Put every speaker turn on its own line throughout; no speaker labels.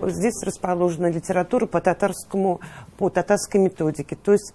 Здесь расположена литература по татарской методике, то есть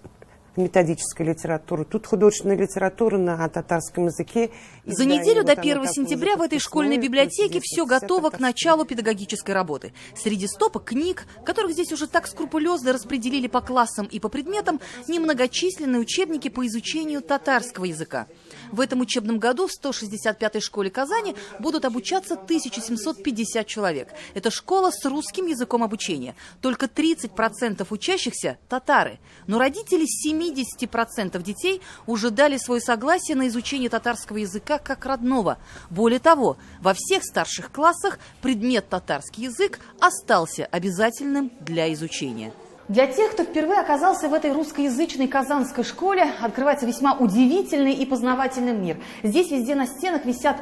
методическая литература. Тут художественная литература на татарском языке.
За неделю до 1 сентября в этой школьной библиотеке все готово к началу педагогической работы. Среди стопок книг, которых здесь уже так скрупулезно распределили по классам и по предметам, немногочисленные учебники по изучению татарского языка. В этом учебном году в 165-й школе Казани будут обучаться 1750 человек. Это школа с русским языком обучения. Только 30% учащихся – татары. Но родители 70% детей уже дали свое согласие на изучение татарского языка как родного. Более того, во всех старших классах предмет татарский язык остался обязательным для изучения. Для тех, кто впервые оказался в этой русскоязычной казанской школе, открывается весьма удивительный и познавательный мир. Здесь везде на стенах висят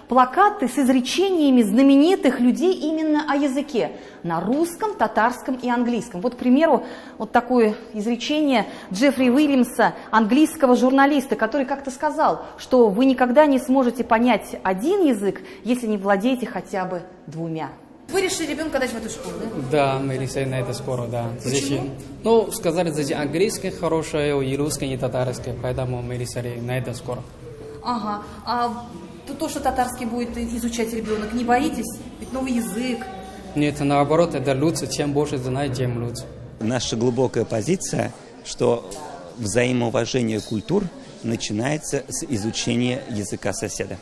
плакаты с изречениями знаменитых людей именно о языке. На русском, татарском и английском. Вот, к примеру, вот такое изречение Джеффри Уильямса, английского журналиста, который как-то сказал, что вы никогда не сможете понять один язык, если не владеете хотя бы двумя. Вы решили ребенка дать в эту школу, да?
Да, мы решили на это скоро, да. Здесь, ну, сказали, здесь английский хороший, и русский, и татарский, поэтому мы решили на это скоро.
Ага. А то, что татарский будет изучать ребенок, не боитесь? Ведь новый язык.
Нет, наоборот, это лучше. Чем больше знать, тем лучше.
Наша глубокая позиция, что взаимоуважение культур начинается с изучения языка соседа.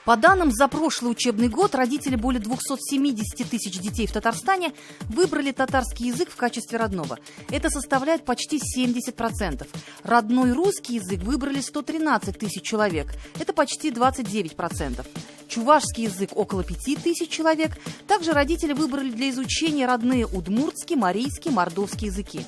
По данным за прошлый учебный год, родители более 270 тысяч детей в Татарстане выбрали татарский язык в качестве родного. Это составляет почти 70%. Родной русский язык выбрали 113 тысяч человек. Это почти 29%. Чувашский язык около 5 тысяч человек. Также родители выбрали для изучения родные удмуртский, марийский, мордовский языки.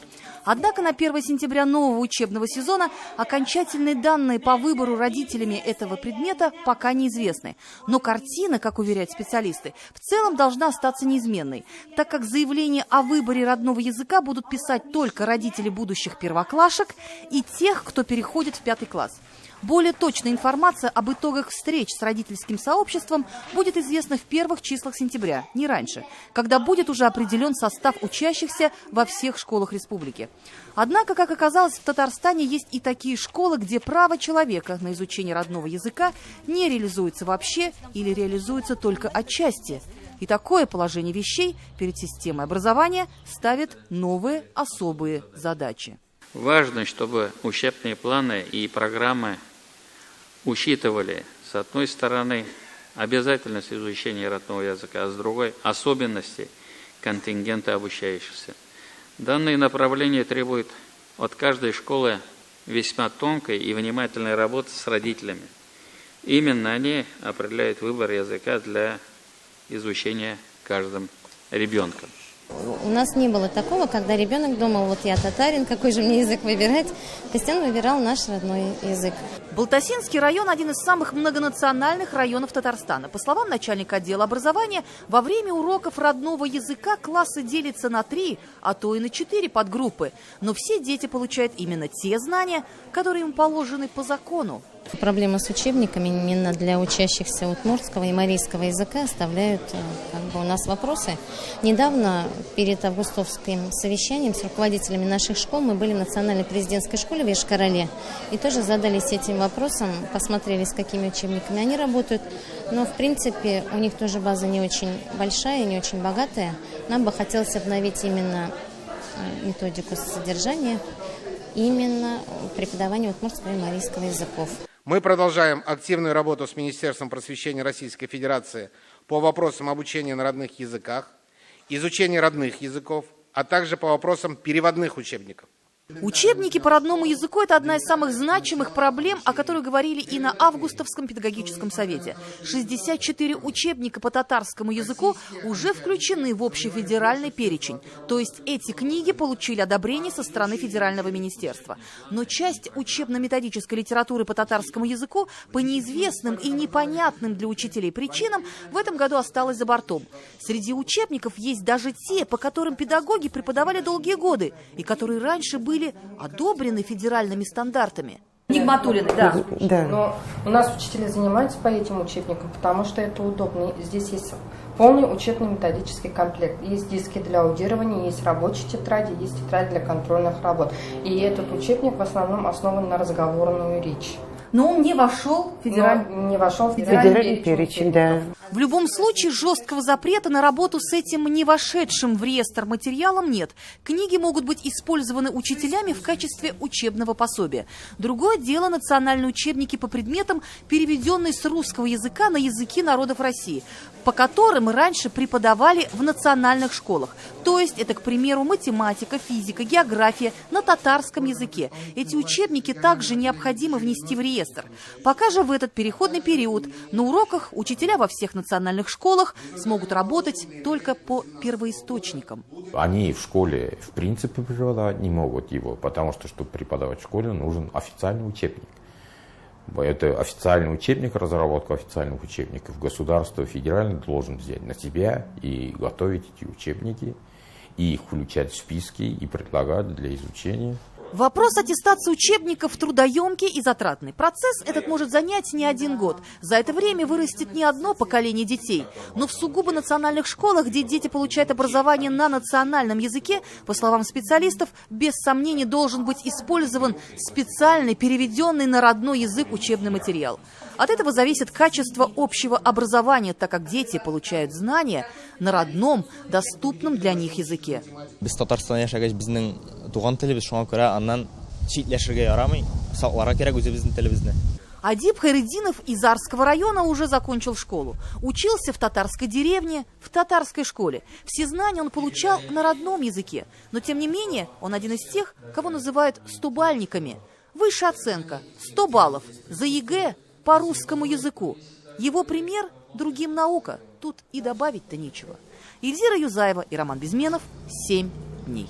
Однако на 1 сентября нового учебного сезона окончательные данные по выбору родителями этого предмета пока неизвестны. Но картина, как уверяют специалисты, в целом должна остаться неизменной, так как заявление о выборе родного языка будут писать только родители будущих первоклашек и тех, кто переходит в 5 класс. Более точная информация об итогах встреч с родительским сообществом будет известна в первых числах сентября, не раньше, когда будет уже определен состав учащихся во всех школах республики. Однако, как оказалось, в Татарстане есть и такие школы, где право человека на изучение родного языка не реализуется вообще или реализуется только отчасти. И такое положение вещей перед системой образования ставит новые особые задачи.
Важно, чтобы учебные планы и программы учитывали, с одной стороны, обязательность изучения родного языка, а с другой – особенности контингента обучающихся. Данные направления требуют от каждой школы весьма тонкой и внимательной работы с родителями. Именно они определяют выбор языка для изучения каждым ребенком.
У нас не было такого, когда ребенок думал, вот я татарин, какой же мне язык выбирать. То есть он выбирал наш родной язык.
Балтасинский район – один из самых многонациональных районов Татарстана. По словам начальника отдела образования, во время уроков родного языка классы делятся на 3, а то и на 4 подгруппы. Но все дети получают именно те знания, которые им положены по закону.
Проблемы с учебниками именно для учащихся удмуртского и марийского языка оставляют у нас вопросы. Недавно перед августовским совещанием с руководителями наших школ мы были в национальной президентской школе в Йошкар-Оле и тоже задались этим вопросом, посмотрели, с какими учебниками они работают. Но, в принципе, у них тоже база не очень большая, не очень богатая. Нам бы хотелось обновить именно методику содержания, именно преподавание удмуртского и марийского языков.
Мы продолжаем активную работу с Министерством просвещения Российской Федерации по вопросам обучения на родных языках, изучения родных языков, а также по вопросам переводных учебников.
Учебники по родному языку – это одна из самых значимых проблем, о которой говорили и на Августовском педагогическом совете. 64 учебника по татарскому языку уже включены в общефедеральный перечень. То есть эти книги получили одобрение со стороны федерального министерства. Но часть учебно-методической литературы по татарскому языку по неизвестным и непонятным для учителей причинам в этом году осталась за бортом. Среди учебников есть даже те, по которым педагоги преподавали долгие годы и которые раньше были одобрены федеральными стандартами. Нигматуллины, да.
Да.
Но у нас учителя занимаются по этим учебникам, потому что это удобно. Здесь есть полный учебно-методический комплект. Есть диски для аудирования, есть рабочие тетради, есть тетрадь для контрольных работ. И этот учебник в основном основан на разговорную речь.
Но он не вошел в
Федеральный перечень, да.
В любом случае, жесткого запрета на работу с этим не вошедшим в реестр материалом нет. Книги могут быть использованы учителями в качестве учебного пособия. Другое дело — национальные учебники по предметам, переведенные с русского языка на языки народов России, по которым раньше преподавали в национальных школах. То есть это, к примеру, математика, физика, география на татарском языке. Эти учебники также необходимо внести в реестр. Пока же в этот переходный период на уроках учителя во всех национальных школах смогут работать только по первоисточникам.
Они в школе в принципе преподавать не могут его, потому что, чтобы преподавать в школе, нужен официальный учебник. Это официальный учебник, разработка официальных учебников. Государство федерально должен взять на себя и готовить эти учебники, и их включать в списки и предлагать для изучения.
Вопрос аттестации учебников трудоемкий и затратный. Процесс этот может занять не один год. За это время вырастет не одно поколение детей. Но в сугубо национальных школах, где дети получают образование на национальном языке, по словам специалистов, без сомнений должен быть использован специальный, переведенный на родной язык учебный материал. От этого зависит качество общего образования, так как дети получают знания на родном, доступном для них языке.
Без Татарстана яшәгәч безнең туган телебез, шуңа күрә аннан читләшергә ярамый, сакларга кирәк үзебезнең телебезне.
Адип Хайретдинов из Арского района уже закончил школу. Учился в татарской деревне, в татарской школе. Все знания он получал на родном языке. Но тем не менее, он один из тех, кого называют стобальниками. Высшая оценка – 100 баллов. За ЕГЭ по русскому языку. Его пример – другим наука. Тут и добавить-то нечего. Эльзира Юзаева и Роман Безменов. 7 дней.